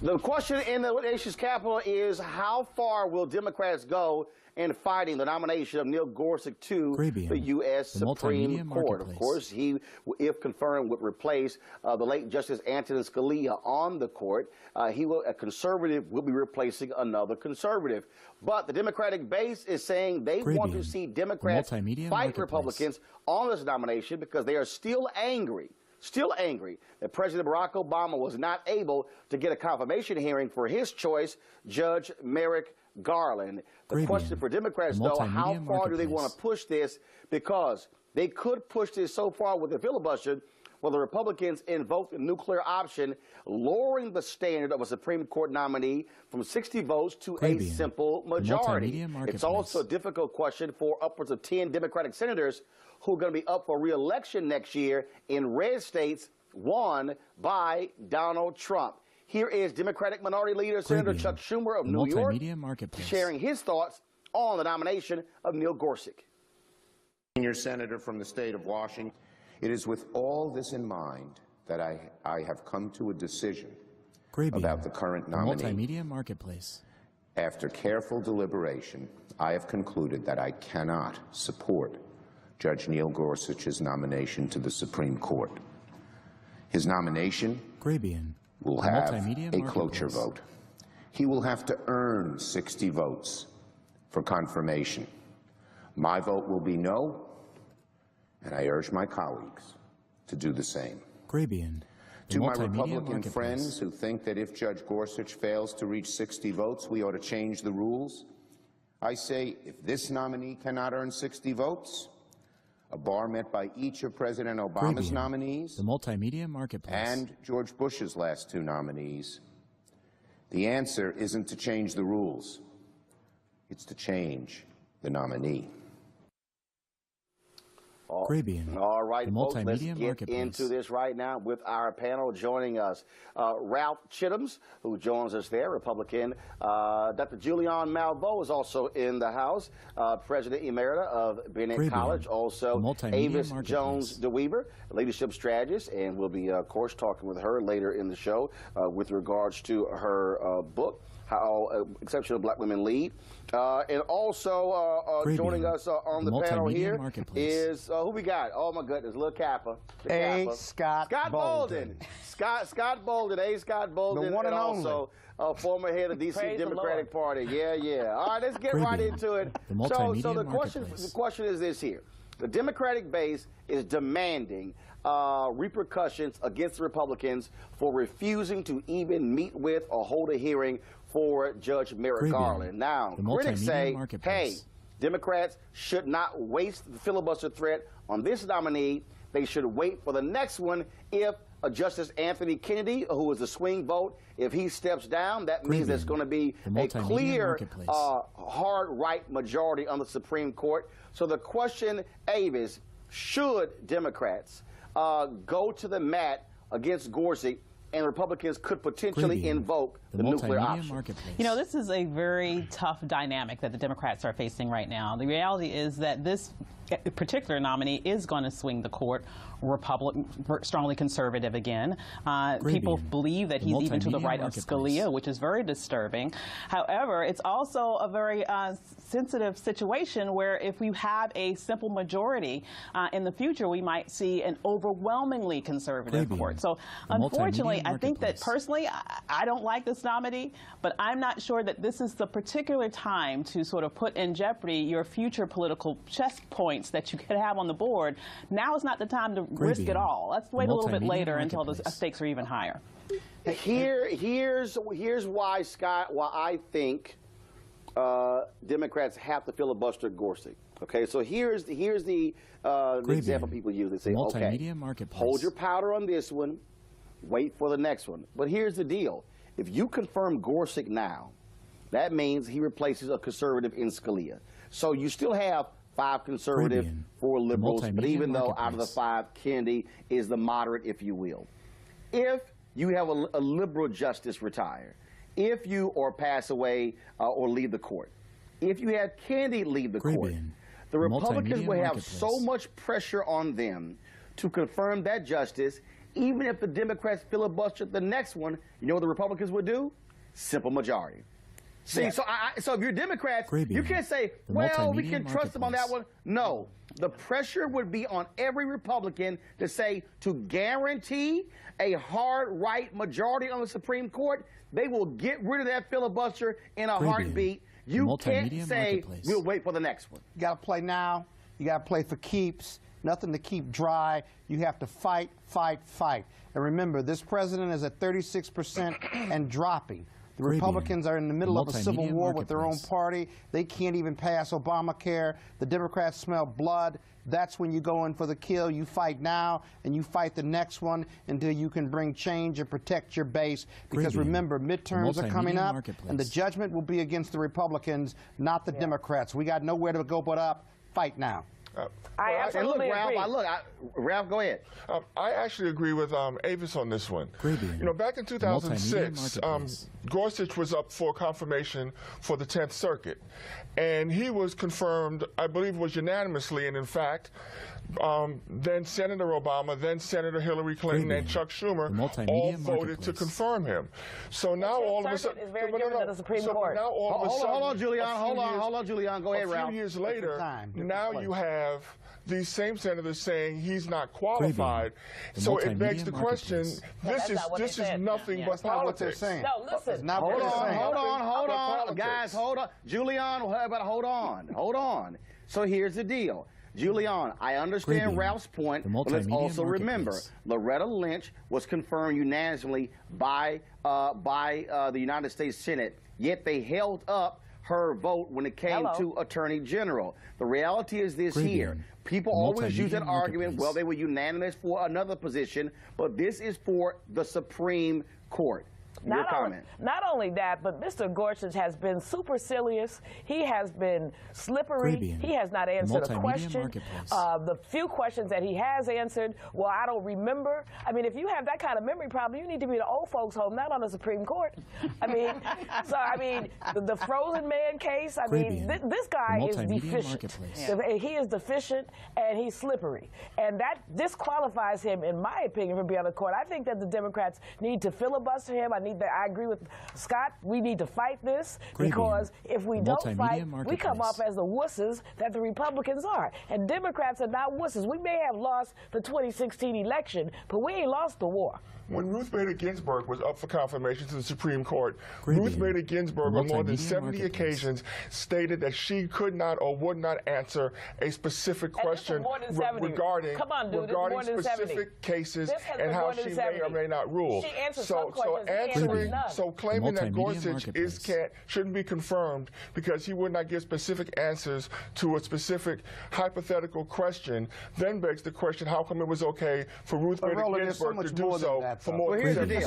The question in the nation's capital is how far will Democrats go in fighting the nomination of Neil Gorsuch to the U.S. Supreme Court. Of course, he, if confirmed, would replace the late Justice Antonin Scalia on the court. A conservative will be replacing another conservative. But the Democratic base is saying they want to see Democrats fight Republicans on this nomination because they are still angry that President Barack Obama was not able to get a confirmation hearing for his choice, Judge Merrick Garland. The question for Democrats, though, how far do they want to push this? Because they could push this so far with the filibuster where the Republicans invoke the nuclear option, lowering the standard of a Supreme Court nominee from 60 votes to a simple majority. It's also a difficult question for upwards of 10 Democratic senators who are going to be up for re-election next year in red states won by Donald Trump. Here is Democratic Minority Leader Senator Chuck Schumer of New York sharing his thoughts on the nomination of Neil Gorsuch. Senior Senator from the state of Washington, it is with all this in mind that I have come to a decision about the current nominee. After careful deliberation, I have concluded that I cannot support Judge Neil Gorsuch's nomination to the Supreme Court. His nomination will have a cloture vote. He will have to earn 60 votes for confirmation. My vote will be no, and I urge my colleagues to do the same. To my Republican friends who think that if Judge Gorsuch fails to reach 60 votes, we ought to change the rules, I say if this nominee cannot earn 60 votes, a bar met by each of President Obama's nominees and George Bush's last two nominees. The answer isn't to change the rules. It's to change the nominee. All right, folks, let's get into this right now with our panel. Joining us, Ralph Chittims, who joins us there, Republican. Dr. Julianne Malveaux is also in the House, President Emerita of Bennett College. Also, Avis Jones DeWeaver, leadership strategist, and we'll be, of course, talking with her later in the show with regards to her book, How Exceptional Black Women Lead. And also joining us on the panel here is, who we got? Oh, my goodness, Lil Kappa. Scott Bolden. Scott Bolden, Scott Bolden. The one and also former head of the D.C. Democratic Party. Yeah. All right, let's get right into it. So the question is this here. The Democratic base is demanding repercussions against the Republicans for refusing to even meet with or hold a hearing for Judge Merrick Garland. Now, critics say, hey, Democrats should not waste the filibuster threat on this nominee. They should wait for the next one if Justice Anthony Kennedy, who is a swing vote, if he steps down, that means there's going to be a clear hard right majority on the Supreme Court. So the question, Abe, is should Democrats go to the mat against Gorsuch, and Republicans could potentially invoke the nuclear option? You know, this is a very tough dynamic that the Democrats are facing right now. The reality is that this particular nominee is going to swing the court Republican, strongly conservative again. People believe that he's even to the right of Scalia, which is very disturbing. However, it's also a very sensitive situation where if we have a simple majority in the future, we might see an overwhelmingly conservative court. So unfortunately, I think that personally, I don't like this nominee, but I'm not sure that this is the particular time to sort of put in jeopardy your future political chess points that you could have on the board. Now is not the time to risk it all. Let's wait a little bit later until the stakes are even higher. Here's why, Scott, why I think Democrats have to filibuster Gorsuch. Okay, so here's the example people use. They say, okay, hold your powder on this one, wait for the next one. But here's the deal. If you confirm Gorsuch now, that means he replaces a conservative in Scalia. So you still have 5 conservative, 4 liberals, but even though out of the 5, Kennedy is the moderate, if you will. If you have a liberal justice retire, if you or pass away or leave the court, if you have Kennedy leave the court, the Republicans will have so much pressure on them to confirm that justice even if the Democrats filibuster the next one, you know what the Republicans would do? Simple majority. See, so if you're Democrats, you can't say, well, we can trust them on that one. No, the pressure would be on every Republican to say, to guarantee a hard right majority on the Supreme Court, they will get rid of that filibuster in a heartbeat. You can't say, we'll wait for the next one. You got to play now. You got to play for keeps. Nothing to keep dry. You have to fight, fight, fight. And remember, this president is at 36% and dropping. The Republicans are in the middle of a civil war with their own party. They can't even pass Obamacare. The Democrats smell blood. That's when you go in for the kill. You fight now, and you fight the next one until you can bring change and protect your base. Because remember, midterms are coming up, and the judgment will be against the Republicans, not the Democrats. We got nowhere to go but up. Fight now. I absolutely agree. Ralph, go ahead. I actually agree with Avis on this one. You know, back in 2006, Gorsuch was up for confirmation for the 10th Circuit, and he was confirmed, I believe, was unanimously, and in fact, then Senator Obama, then Senator Hillary Clinton, and Chuck Schumer all voted to confirm him. So now all of a sudden, is very different than the Supreme Court. Now all of a sudden, hold on, Julian. Hold on, Julian. Go ahead, Ralph. A few years later, now you have these same senators saying he's not qualified. So it begs the question, this is nothing but politics. No, listen. Hold on. Guys, hold on. Julian, hold on. So here's the deal. Julian, I understand Ralph's point, but let's also remember, Loretta Lynch was confirmed unanimously by the United States Senate, yet they held up her vote when it came to Attorney General. The reality is this here. People always use that argument, well, they were unanimous for another position, but this is for the Supreme Court. Not only that, but Mr. Gorsuch has been supercilious. He has been slippery. He has not answered a question. The few questions that he has answered, well, I don't remember. I mean, if you have that kind of memory problem, you need to be in an old folks' home, not on the Supreme Court. I mean, so I mean, the frozen man case. I mean, this guy is deficient. He is deficient and he's slippery, and that disqualifies him, in my opinion, from being on the court. I think that the Democrats need to filibuster him. I agree with Scott. We need to fight this because if we don't fight, we come off as the wusses that the Republicans are. And Democrats are not wusses. We may have lost the 2016 election, but we ain't lost the war. When Ruth Bader Ginsburg was up for confirmation to the Supreme Court, Ruth Bader Ginsburg on more than 70 occasions stated that she could not or would not answer a specific question regarding specific cases and how she may or may not rule. So claiming that Gorsuch shouldn't be confirmed because he would not give specific answers to a specific hypothetical question then begs the question, how come it was okay for Ruth Bader Ginsburg to do so? Here's the deal.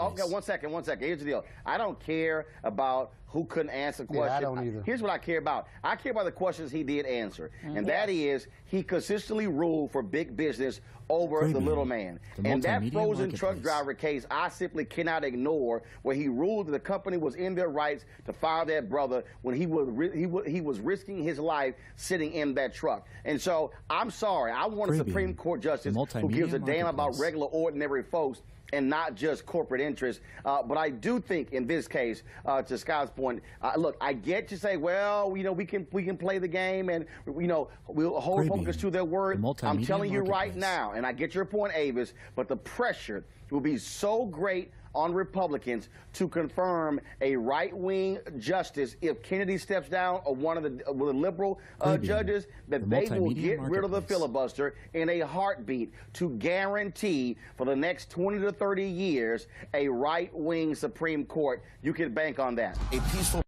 Okay, one second. Here's the deal. I don't care about who couldn't answer questions. I don't either. Here's what I care about. I care about the questions he did answer. And that is, he consistently ruled for big business over the little man. And that frozen truck driver case, I simply cannot ignore, where he ruled that the company was in their rights to fire that brother when he was risking his life sitting in that truck. And so, I'm sorry. I want a Supreme Court justice who gives a damn about regular, ordinary folks and not just corporate interests. But I do think in this case, to Scott's point, look, I get to say, well, you know, we can play the game and, you know, we'll hold Republicans to their word. I'm telling you right now, and I get your point, Avis, but the pressure will be so great on Republicans to confirm a right-wing justice if Kennedy steps down or one of the liberal judges, that they will get rid of the filibuster in a heartbeat to guarantee for the next 20 to 30 years a right-wing Supreme Court. You can bank on that. A peaceful